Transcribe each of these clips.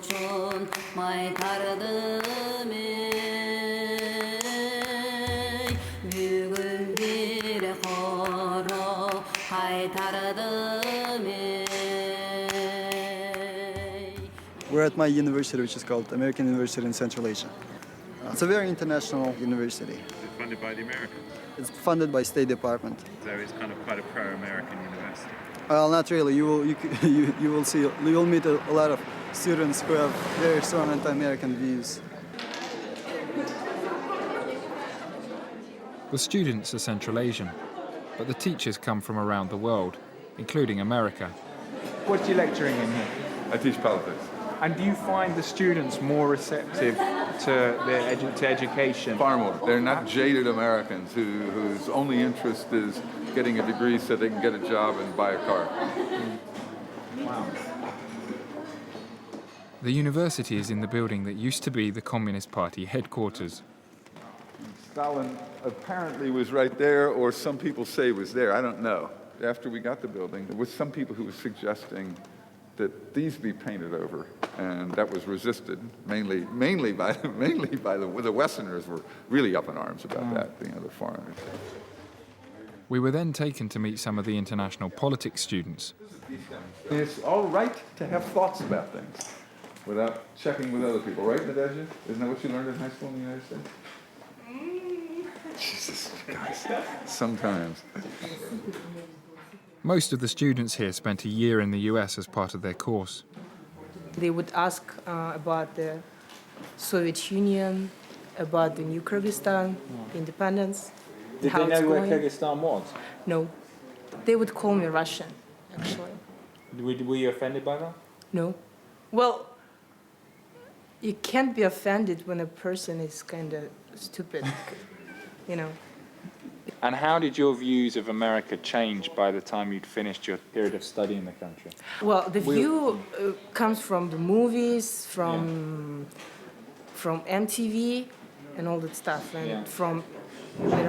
꽃은 많이 다르듬이 묵은 길에 걸어 많이 다르듬이. We're at my university, which is called American University in Central Asia. It's a very international university. It's funded by the Americans, It's funded by State Department. so it's kind of quite a pro-American university. Well, not really. You will see. You will meet a lot of students who have very strong anti-American views. The students are Central Asian, but the teachers come from around the world, including America. What are you lecturing in here? I teach politics. And do you find the students more receptive to education? Far more. They're not jaded Americans whose only interest is getting a degree so they can get a job and buy a car. Wow. The university is in the building that used to be the Communist Party headquarters. Stalin apparently was right there, or some people say was there. I don't know. After we got the building, there was some people who were suggesting that these be painted over, and that was resisted mainly by the Westerners were really up in arms about that, the foreigners. We were then taken to meet some of the international politics students. It's all right to have thoughts about things without checking with other people, right, Nadezhda? Isn't that what you learned in high school in the United States? Jesus, guys, sometimes. Most of the students here spent a year in the US as part of their course. They would ask about the Soviet Union, about the new Kyrgyzstan, independence. Did how they it's know where going. Kyrgyzstan was? No. They would call me Russian, actually. Were you offended by that? No. Well, you can't be offended when a person is kind of stupid, you know. And how did your views of America change by the time you'd finished your period of study in the country? Well, the view comes from the movies, from MTV and all that stuff, and from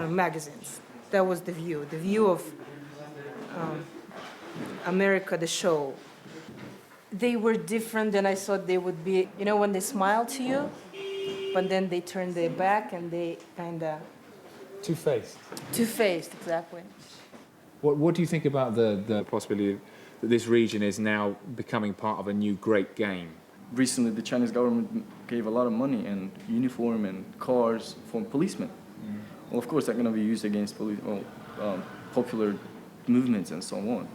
magazines. That was the view of America, the show. They were different than I thought they would be. You know, when they smile to you, but then they turn their back and they kind of... Two-faced. Two-faced, exactly. What do you think about the possibility that this region is now becoming part of a new great game? Recently, the Chinese government gave a lot of money and uniform and cars for policemen. Well, of course, they're going to be used against popular movements and so on.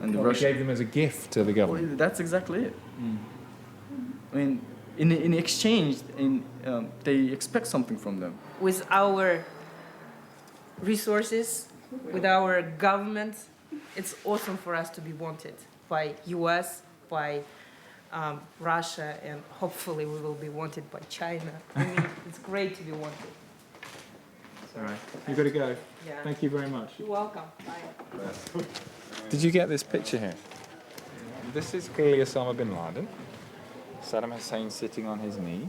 And the Russian gave them as a gift to the government. Well, that's exactly it. I mean, in exchange, they expect something from them. With our resources, with our government, it's awesome for us to be wanted by US, by Russia, and hopefully we will be wanted by China. I mean, it's great to be wanted. All right. You've got to go. Yeah. Thank you very much. You're welcome. Bye. Did you get this picture here? This is clearly Osama bin Laden. Saddam Hussein sitting on his knee.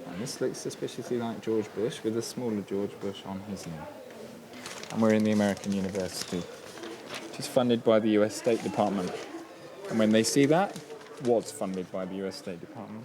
And this looks suspiciously like George Bush with a smaller George Bush on his knee. And we're in the American University, which is funded by the US State Department. And when they see that, was funded by the US State Department.